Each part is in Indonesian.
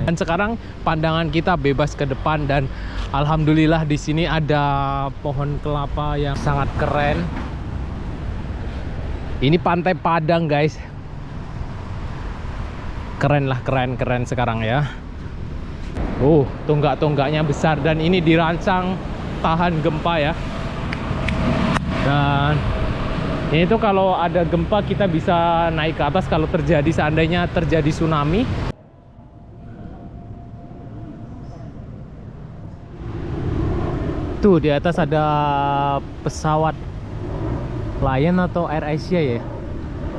Dan sekarang pandangan kita bebas ke depan dan alhamdulillah di sini ada pohon kelapa yang sangat keren. Ini Pantai Padang, guys. Keren lah, keren sekarang ya. Tonggak-tonggaknya besar dan ini dirancang tahan gempa ya. Dan ini tuh kalau ada gempa kita bisa naik ke atas kalau terjadi, seandainya terjadi tsunami. Tuh di atas ada pesawat Lion atau AirAsia ya.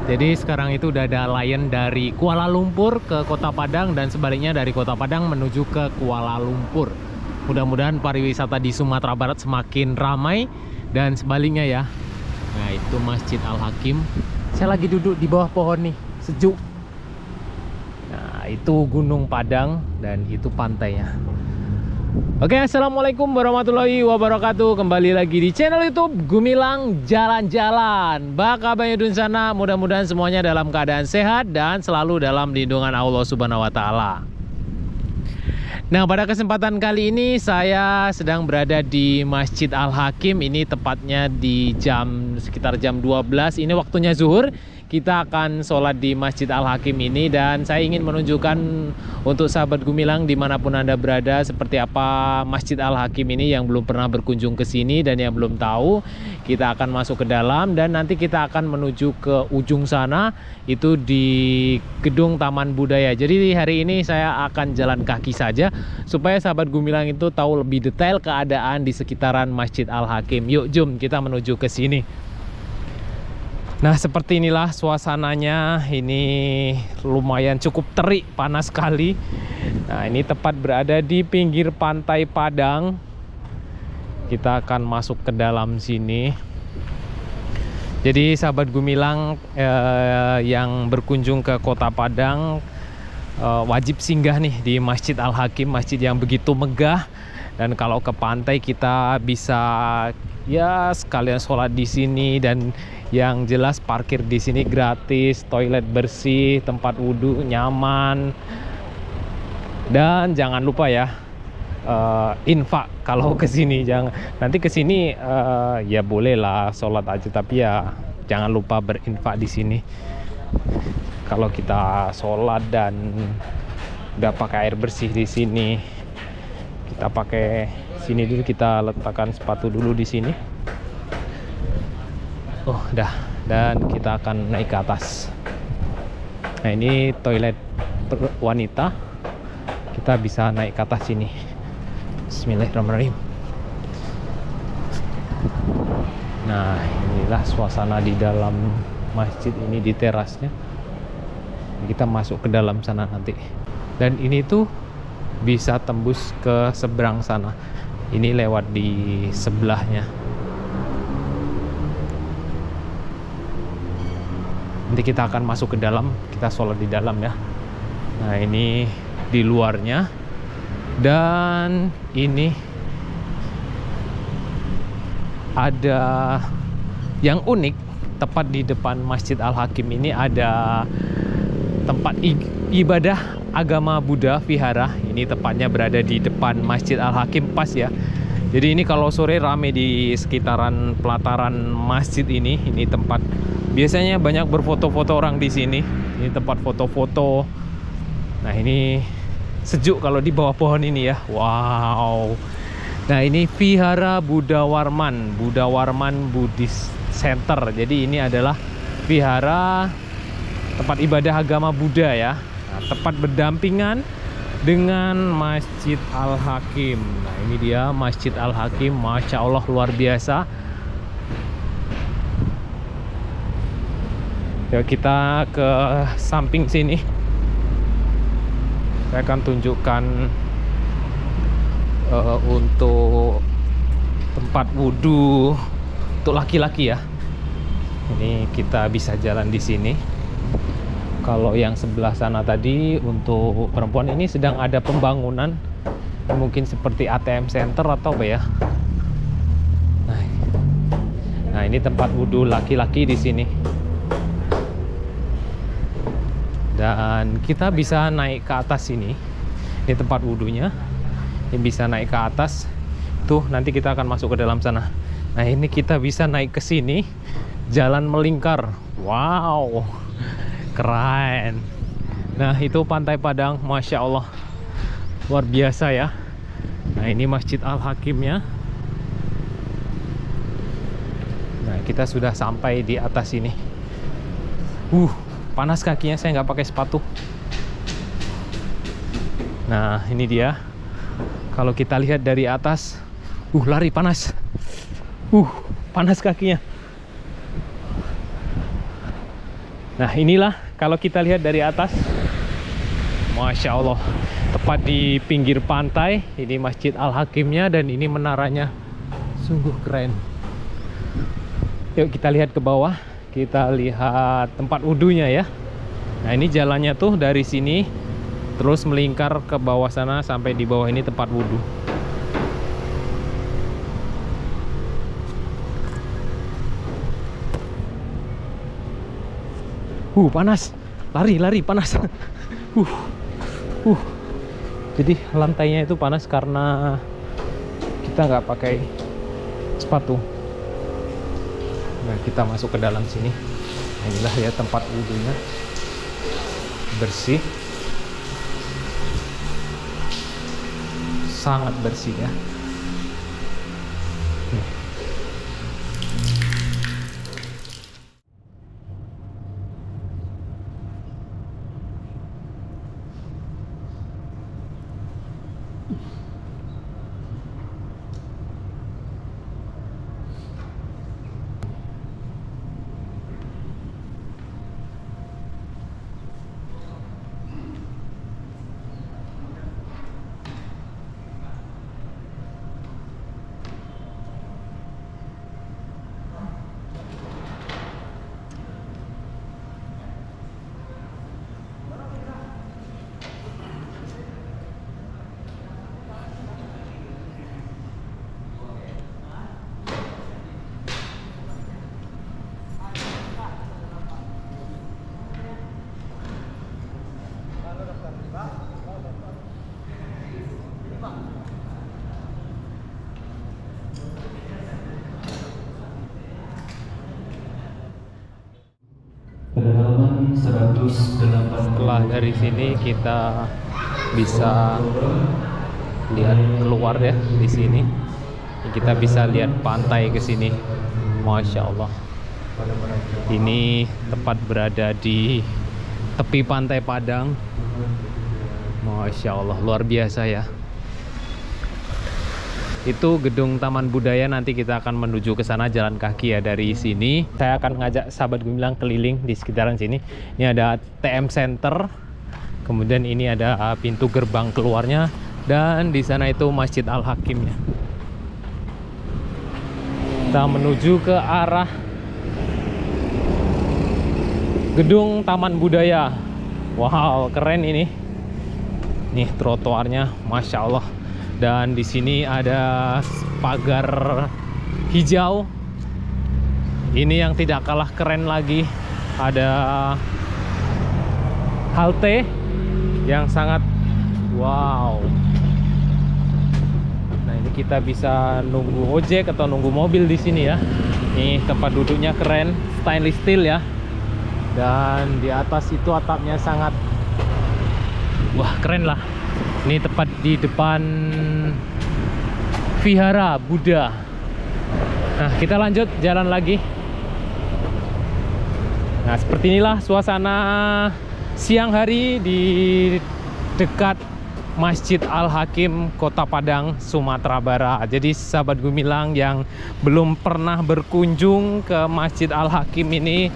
Jadi sekarang itu udah ada Lion dari Kuala Lumpur ke Kota Padang dan sebaliknya dari Kota Padang menuju ke Kuala Lumpur. Mudah-mudahan pariwisata di Sumatera Barat semakin ramai dan sebaliknya ya. Nah itu Masjid Al-Hakim. Saya lagi duduk di bawah pohon nih, sejuk. Nah itu Gunung Padang dan itu pantainya. Oke, assalamualaikum warahmatullahi wabarakatuh. Kembali lagi di channel YouTube Gumilang Jalan-Jalan. Baka Banyudun sana, mudah-mudahan semuanya dalam keadaan sehat dan selalu dalam lindungan Allah Subhanahu wa Ta'ala. Nah, pada kesempatan kali ini saya sedang berada di Masjid Al-Hakim. Ini tepatnya di sekitar jam 12. Ini waktunya zuhur. Kita akan sholat di Masjid Al-Hakim ini dan saya ingin menunjukkan untuk sahabat Gumilang dimanapun Anda berada seperti apa Masjid Al-Hakim ini. Yang belum pernah berkunjung ke sini dan yang belum tahu, kita akan masuk ke dalam dan nanti kita akan menuju ke ujung sana, itu di Gedung Taman Budaya. Jadi hari ini saya akan jalan kaki saja supaya sahabat Gumilang itu tahu lebih detail keadaan di sekitaran Masjid Al-Hakim. Yuk jom kita menuju ke sini. Nah seperti inilah suasananya. Ini lumayan cukup terik, panas sekali. Nah ini tepat berada di pinggir Pantai Padang. Kita akan masuk ke dalam sini. Jadi sahabat Gumilang yang berkunjung ke Kota Padang wajib singgah nih di Masjid Al-Hakim, masjid yang begitu megah. Dan kalau ke pantai kita bisa ya sekalian sholat di sini dan yang jelas parkir di sini gratis, toilet bersih, tempat wudhu nyaman. Dan jangan lupa ya infak kalau ke sini. Nanti ke sini ya bolehlah sholat aja, tapi ya jangan lupa berinfak di sini. Kalau kita sholat dan udah pakai air bersih di sini, kita pakai sini dulu, kita letakkan sepatu dulu di sini. Dah, dan kita akan naik ke atas. Nah ini toilet wanita, kita bisa naik ke atas sini. Bismillahirrahmanirrahim. Nah inilah suasana di dalam masjid ini, di terasnya. Kita masuk ke dalam sana nanti. Dan ini tuh bisa tembus ke seberang sana. Ini lewat di sebelahnya. Nanti kita akan masuk ke dalam, kita sholat di dalam ya. Nah ini di luarnya. Dan ini ada yang unik, tepat di depan Masjid Al-Hakim ini ada tempat ibadah agama Buddha Vihara. Ini tepatnya berada di depan Masjid Al-Hakim pas ya. Jadi ini kalau sore rame di sekitaran pelataran masjid ini. Ini tempat biasanya banyak berfoto-foto orang di sini. Ini tempat foto-foto. Nah ini sejuk kalau di bawah pohon ini ya. Wow. Nah ini Vihara Buddha Warman Buddhist Center. Jadi ini adalah vihara tempat ibadah agama Buddha ya. Nah, tepat berdampingan dengan Masjid Al-Hakim. Nah ini dia Masjid Al-Hakim. Masya Allah luar biasa. Ya, kita ke samping sini. Saya akan tunjukkan untuk tempat wudhu untuk laki-laki ya. Ini kita bisa jalan di sini. Kalau yang sebelah sana tadi untuk perempuan, ini sedang ada pembangunan, mungkin seperti ATM Center atau apa ya. Nah ini tempat wudhu laki-laki di sini. Dan kita bisa naik ke atas sini. Ini tempat wudhunya. Ini bisa naik ke atas. Tuh, nanti kita akan masuk ke dalam sana. Nah, ini kita bisa naik ke sini. Jalan melingkar. Wow, keren. Nah, itu Pantai Padang. Masya Allah, luar biasa ya. Nah, ini Masjid Al-Hakimnya. Nah, kita sudah sampai di atas ini. Panas kakinya, saya nggak pakai sepatu. Nah, ini dia. Kalau kita lihat dari atas, lari panas. Panas kakinya. Nah, inilah kalau kita lihat dari atas. Masya Allah, tepat di pinggir pantai. Ini Masjid Al-Hakimnya dan ini menaranya. Sungguh keren. Yuk kita lihat ke bawah. Kita lihat tempat wudhunya ya. Nah, ini jalannya tuh dari sini terus melingkar ke bawah sana sampai di bawah ini tempat wudhu. Panas. Lari panas. Jadi lantainya itu panas karena kita nggak pakai sepatu. Nah, kita masuk ke dalam sini. Inilah ya tempat wudhunya. Bersih. Sangat bersih ya. Setelah dari sini kita bisa lihat keluar ya di sini. Kita bisa lihat pantai ke sini. Masya Allah. Ini tepat berada di tepi Pantai Padang. Masya Allah, luar biasa ya. Itu gedung Taman Budaya, nanti kita akan menuju ke sana jalan kaki ya dari sini. Saya akan ngajak sahabat Gemilang keliling di sekitaran sini. Ini ada TM Center, kemudian ini ada pintu gerbang keluarnya, dan di sana itu Masjid Al-Hakimnya. Kita menuju ke arah gedung Taman Budaya. Wow, keren ini. Nih trotoarnya, Masya Allah. Dan di sini ada pagar hijau. Ini yang tidak kalah keren lagi. Ada halte yang sangat wow. Nah, ini kita bisa nunggu ojek atau nunggu mobil di sini ya. Nih tempat duduknya keren, stainless steel ya. Dan di atas itu atapnya sangat wah, keren lah. Ini tepat di depan Vihara Buddha. Nah, kita lanjut jalan lagi. Nah, seperti inilah suasana siang hari di dekat Masjid Al-Hakim, Kota Padang, Sumatera Barat. Jadi sahabat Gemilang yang belum pernah berkunjung ke Masjid Al-Hakim ini,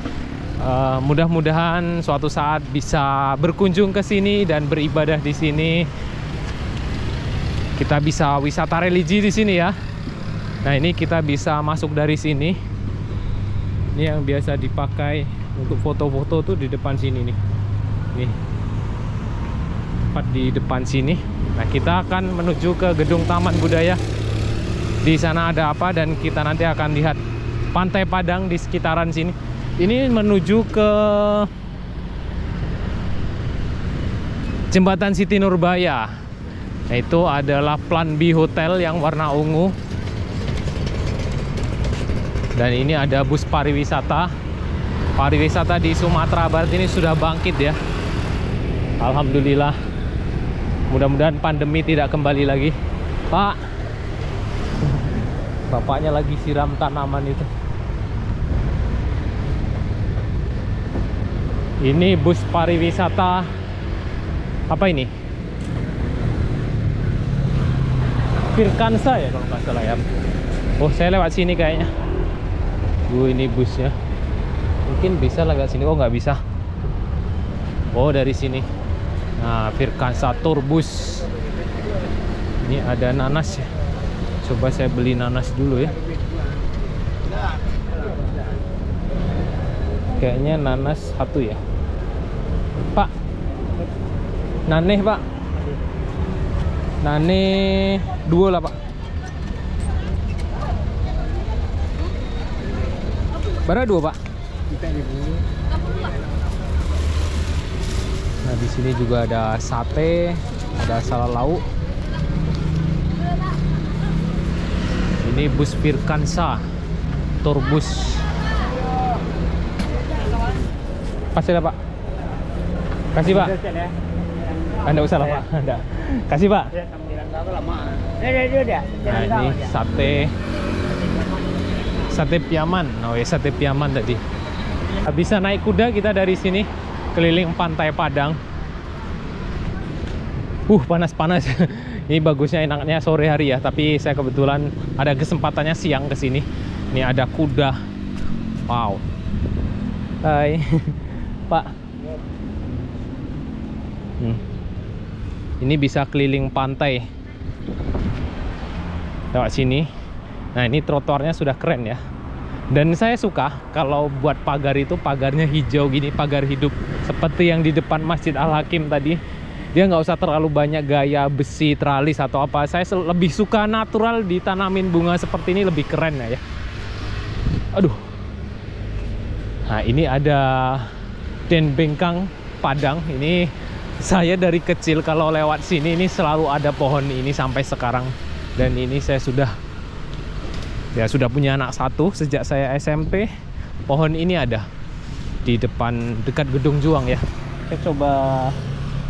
mudah-mudahan suatu saat bisa berkunjung ke sini dan beribadah di sini. Kita bisa wisata religi di sini ya. Nah, ini kita bisa masuk dari sini. Ini yang biasa dipakai untuk foto-foto tuh di depan sini nih. Nih. Tepat di depan sini. Nah, kita akan menuju ke gedung Taman Budaya. Di sana ada apa dan kita nanti akan lihat Pantai Padang di sekitaran sini. Ini menuju ke Jembatan Siti Nurbaya. Nah, itu adalah Plan B Hotel yang warna ungu. Dan ini ada bus pariwisata. Pariwisata di Sumatera Barat ini sudah bangkit ya. Alhamdulillah. Mudah-mudahan pandemi tidak kembali lagi. Pak, bapaknya lagi siram tanaman itu. Ini bus pariwisata. Apa ini? Firkansa ya kalau nggak salah ya. Oh, saya lewat sini kayaknya. Ini busnya. Mungkin bisa lewat sini. Oh, nggak bisa. Oh, dari sini. Nah, Firkansa Tourbus. Ini ada nanas ya. Coba saya beli nanas dulu ya. Kayaknya nanas satu ya. Pak, naneh Pak. Naneh dua lah Pak. Berapa dua Pak? Nah, di sini juga ada sate, ada salad lauk. Ini bus Firkansa Tourbus. Kasih lah Pak. Kasih Pak. Anda usah lah Pak. Anda. Kasih Pak. Nah, ini sate Piaman. Oh ya, sate Piaman tadi. Bisa naik kuda kita dari sini keliling Pantai Padang. Panas-panas. Ini bagusnya enaknya sore hari ya, tapi saya kebetulan ada kesempatannya siang ke sini. Ini ada kuda. Wow. Hai. Pak. Ini bisa keliling pantai lewat sini. Nah, ini trotoarnya sudah keren ya. Dan saya suka kalau buat pagar itu pagarnya hijau gini, pagar hidup seperti yang di depan Masjid Al-Hakim tadi. Dia nggak usah terlalu banyak gaya besi, teralis atau apa. Saya lebih suka natural, ditanamin bunga seperti ini lebih keren ya. Aduh. Nah, ini ada Den Bengkang Padang. Ini saya dari kecil kalau lewat sini ini selalu ada pohon ini sampai sekarang. Dan ini saya sudah punya anak satu sejak saya SMP. Pohon ini ada di depan dekat Gedung Juang ya. Saya coba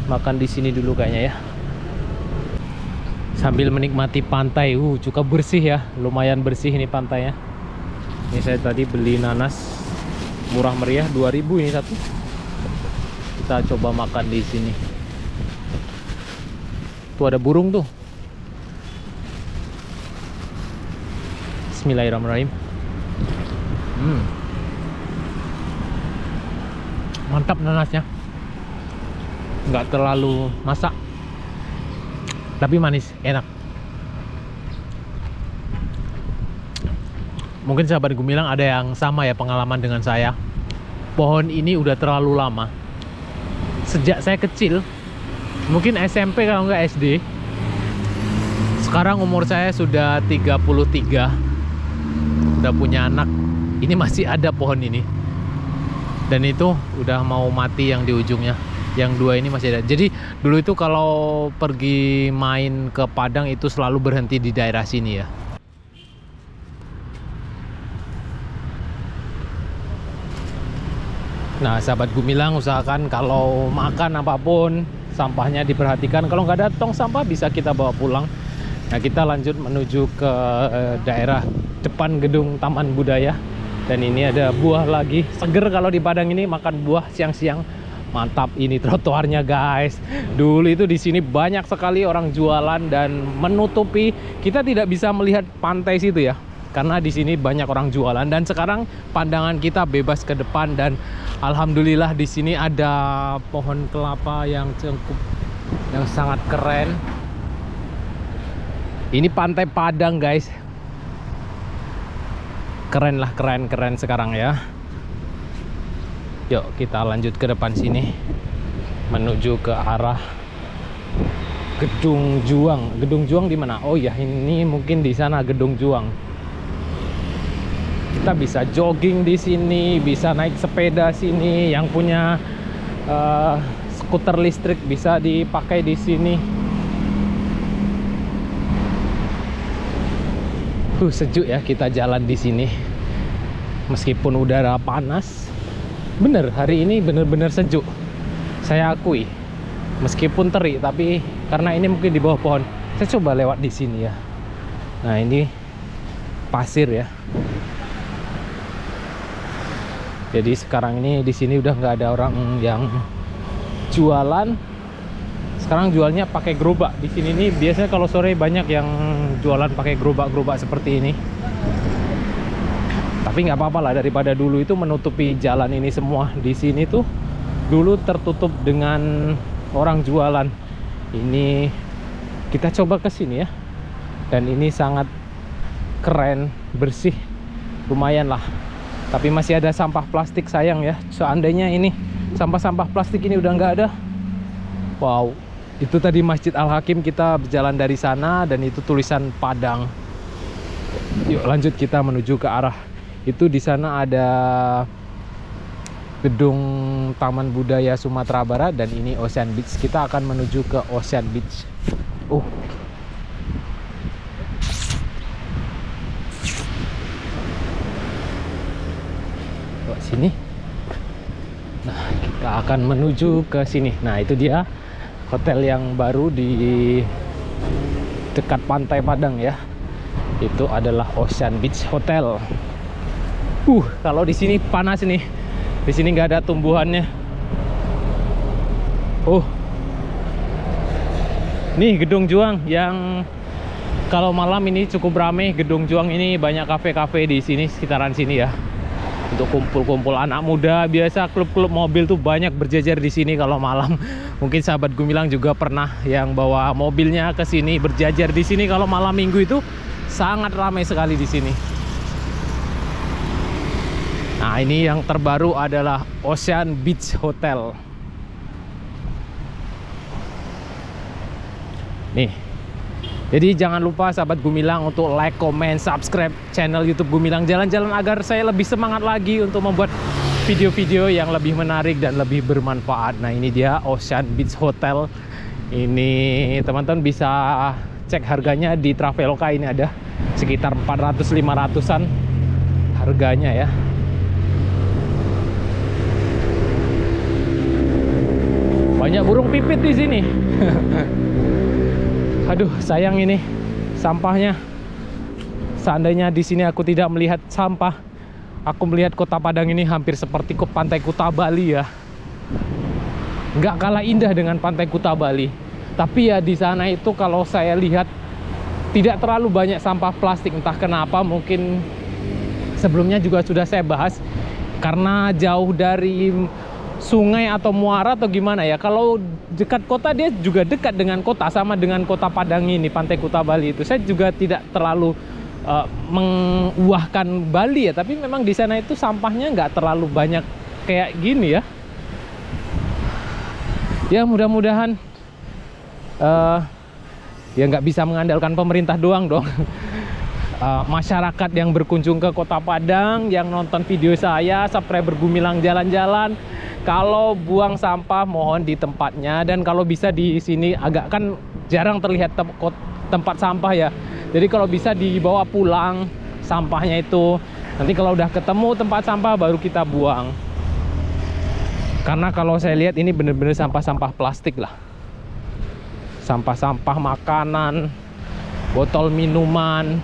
makan di sini dulu kayaknya ya. Sambil menikmati pantai. Cukup bersih ya. Lumayan bersih ini pantainya. Ini saya tadi beli nanas murah meriah 2.000 ini satu. Kita coba makan di sini. Tuh ada burung tuh. Bismillahirrahmanirrahim. Mantap nanasnya. Nggak terlalu masak, tapi manis, enak. Mungkin sahabat Gumilang ada yang sama ya pengalaman dengan saya. Pohon ini udah terlalu lama. Sejak saya kecil, mungkin SMP kalau nggak SD. Sekarang umur saya sudah 33, udah punya anak. Ini masih ada pohon ini. Dan itu udah mau mati yang di ujungnya. Yang dua ini masih ada. Jadi dulu itu kalau pergi main ke Padang itu selalu berhenti di daerah sini ya. Nah, sahabat Gumilang, usahakan kalau makan apapun sampahnya diperhatikan. Kalau nggak ada tong sampah bisa kita bawa pulang. Nah, kita lanjut menuju ke daerah depan gedung Taman Budaya. Dan ini ada buah lagi. Seger kalau di Padang ini makan buah siang-siang. Mantap ini trotoarnya guys. Dulu itu di sini banyak sekali orang jualan dan menutupi. Kita tidak bisa melihat pantai situ ya. Karena di sini banyak orang jualan, dan sekarang pandangan kita bebas ke depan. Dan alhamdulillah di sini ada pohon kelapa yang cengkup, yang sangat keren. Ini Pantai Padang guys. Keren lah, keren sekarang ya. Yuk kita lanjut ke depan sini menuju ke arah Gedung Juang. Gedung Juang di mana? Oh ya, ini mungkin di sana Gedung Juang. Kita bisa jogging di sini, bisa naik sepeda sini. Yang punya skuter listrik bisa dipakai di sini. Sejuk ya kita jalan di sini. Meskipun udara panas, bener hari ini bener-bener sejuk. Saya akui, meskipun terik, tapi karena ini mungkin di bawah pohon. Saya coba lewat di sini ya. Nah ini pasir ya. Jadi sekarang ini di sini udah nggak ada orang yang jualan. Sekarang jualnya pakai gerobak. Di sini nih biasanya kalau sore banyak yang jualan pakai gerobak-gerobak seperti ini. Tapi nggak apa-apa lah, daripada dulu itu menutupi jalan ini semua. Di sini tuh dulu tertutup dengan orang jualan. Ini kita coba ke sini ya. Dan ini sangat keren, bersih, lumayan lah. Tapi masih ada sampah plastik, sayang ya. Seandainya ini sampah-sampah plastik ini udah nggak ada. Wow, itu tadi Masjid Al-Hakim, kita berjalan dari sana dan itu tulisan Padang. Yuk lanjut kita menuju ke arah itu. Di sana ada gedung Taman Budaya Sumatera Barat dan ini Ocean Beach. Kita akan menuju ke Ocean Beach. Sini. Nah, kita akan menuju ke sini. Nah, itu dia hotel yang baru di dekat Pantai Padang ya. Itu adalah Ocean Beach Hotel. Kalau di sini panas nih. Di sini nggak ada tumbuhannya. Nih Gedung Juang yang kalau malam ini cukup ramai. Gedung Juang ini banyak kafe-kafe di sini, sekitaran sini ya. Untuk kumpul-kumpul anak muda, biasa klub-klub mobil tuh banyak berjejer di sini kalau malam. Mungkin sahabat Gumilang juga pernah yang bawa mobilnya ke sini, berjajar di sini kalau malam minggu itu sangat ramai sekali di sini. Nah, ini yang terbaru adalah Ocean Beach Hotel. Nih. Jadi jangan lupa sahabat Gumilang untuk like, comment, subscribe channel YouTube Gumilang Jalan-Jalan agar saya lebih semangat lagi untuk membuat video-video yang lebih menarik dan lebih bermanfaat. Nah, ini dia Ocean Beach Hotel. Ini teman-teman bisa cek harganya di Traveloka, ini ada sekitar 400-500an harganya ya. Banyak burung pipit di sini. Aduh, sayang ini sampahnya. Seandainya di sini aku tidak melihat sampah, aku melihat Kota Padang ini hampir seperti ke Pantai Kuta Bali ya. Nggak kalah indah dengan Pantai Kuta Bali. Tapi ya di sana itu kalau saya lihat tidak terlalu banyak sampah plastik. Entah kenapa, mungkin sebelumnya juga sudah saya bahas. Karena jauh dari sungai atau muara atau gimana ya. Kalau dekat kota dia juga dekat dengan kota, sama dengan Kota Padang ini, Pantai Kuta Bali itu. Saya juga tidak terlalu menguahkan Bali ya, tapi memang di sana itu sampahnya nggak terlalu banyak kayak gini ya. Ya mudah-mudahan ya nggak bisa mengandalkan pemerintah doang dong. Masyarakat yang berkunjung ke Kota Padang, yang nonton video saya, subscriber Gumilang Jalan-Jalan, kalau buang sampah mohon di tempatnya, dan kalau bisa di sini agak kan jarang terlihat tempat sampah ya. Jadi kalau bisa dibawa pulang sampahnya itu. Nanti kalau udah ketemu tempat sampah baru kita buang. Karena kalau saya lihat ini bener-bener sampah-sampah plastik lah. Sampah-sampah makanan, botol minuman.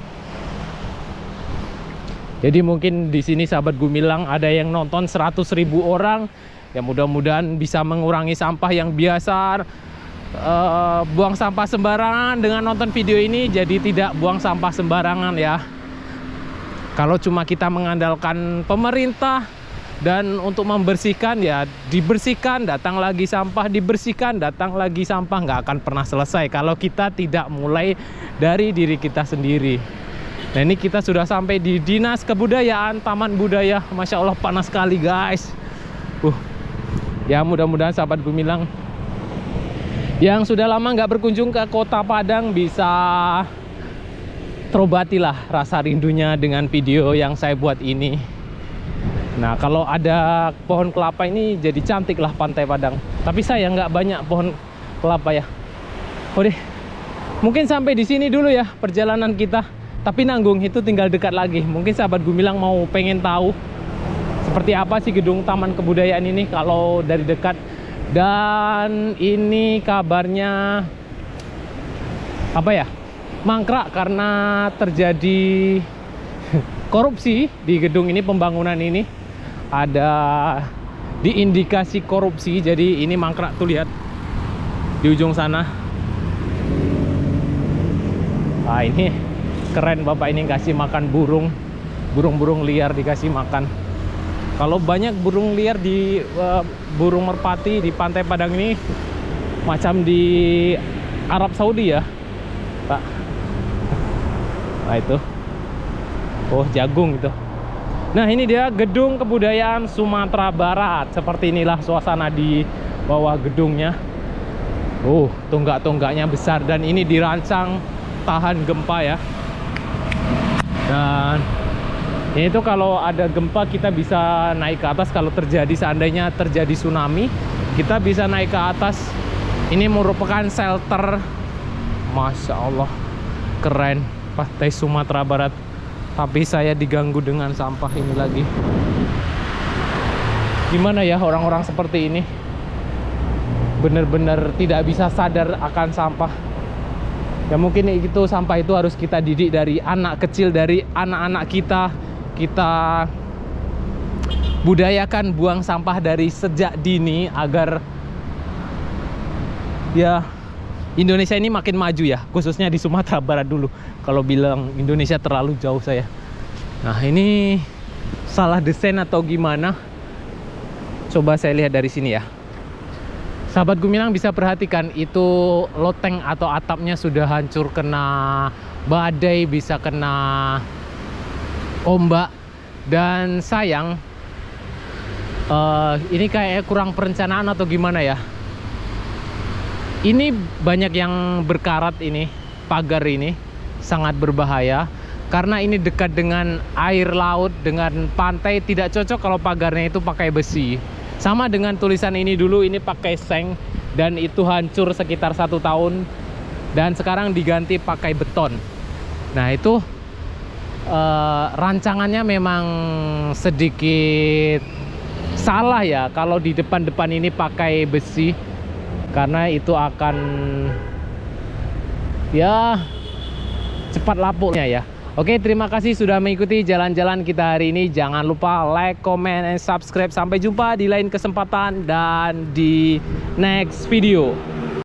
Jadi mungkin di sini sahabat Gumilang ada yang nonton 100.000 orang. Ya mudah-mudahan bisa mengurangi sampah yang biasa buang sampah sembarangan. Dengan nonton video ini jadi tidak buang sampah sembarangan ya. Kalau cuma kita mengandalkan pemerintah dan untuk membersihkan ya dibersihkan, datang lagi sampah, dibersihkan, datang lagi sampah, nggak akan pernah selesai kalau kita tidak mulai dari diri kita sendiri. Nah ini kita sudah sampai di Dinas Kebudayaan Taman Budaya. Masya Allah panas sekali guys. Ya mudah-mudahan sahabat Gumilang yang sudah lama nggak berkunjung ke Kota Padang bisa terobatilah rasa rindunya dengan video yang saya buat ini. Nah kalau ada pohon kelapa ini jadi cantik lah Pantai Padang. Tapi sayang nggak banyak pohon kelapa ya. Mungkin sampai di sini dulu ya perjalanan kita. tapi nanggung, itu tinggal dekat lagi. Mungkin sahabat Gumilang mau pengen tahu seperti apa sih gedung Taman Kebudayaan ini kalau dari dekat. Dan ini kabarnya apa ya, mangkrak karena terjadi korupsi di gedung ini. Pembangunan ini ada diindikasi korupsi, jadi ini mangkrak tuh, lihat di ujung sana. Nah ini keren, bapak ini kasih makan burung liar, dikasih makan. Kalau banyak burung liar di burung merpati di Pantai Padang ini macam di Arab Saudi ya Pak. Nah itu, oh jagung itu. Nah ini dia gedung kebudayaan Sumatera Barat. Seperti inilah suasana di bawah gedungnya. Tonggak-tonggaknya besar, dan ini dirancang tahan gempa ya. Dan ini tuh kalau ada gempa kita bisa naik ke atas. Kalau seandainya terjadi tsunami, kita bisa naik ke atas. Ini merupakan shelter. Masya Allah, keren, Pantai Sumatera Barat. Tapi saya diganggu dengan sampah ini lagi. Gimana ya orang-orang seperti ini? Bener-bener tidak bisa sadar akan sampah. Ya mungkin itu, sampah itu harus kita didik dari anak kecil, dari anak-anak kita. Kita budayakan buang sampah dari sejak dini agar ya Indonesia ini makin maju ya, khususnya di Sumatera Barat dulu. Kalau bilang Indonesia terlalu jauh saya. Nah ini salah desain atau gimana? Coba saya lihat dari sini ya. Sahabat Gumilang bisa perhatikan, itu loteng atau atapnya sudah hancur kena badai, bisa kena ombak. Dan sayang, ini kayak kurang perencanaan atau gimana ya. Ini banyak yang berkarat, ini pagar ini sangat berbahaya karena ini dekat dengan air laut, dengan pantai. Tidak cocok kalau pagarnya itu pakai besi. Sama dengan tulisan ini, dulu ini pakai seng dan itu hancur sekitar 1 tahun, dan sekarang diganti pakai beton. Nah itu rancangannya memang sedikit salah ya kalau di depan-depan ini pakai besi, karena itu akan ya cepat lapuknya ya. Oke, terima kasih sudah mengikuti jalan-jalan kita hari ini. Jangan lupa like, comment, and subscribe. Sampai jumpa di lain kesempatan dan di next video.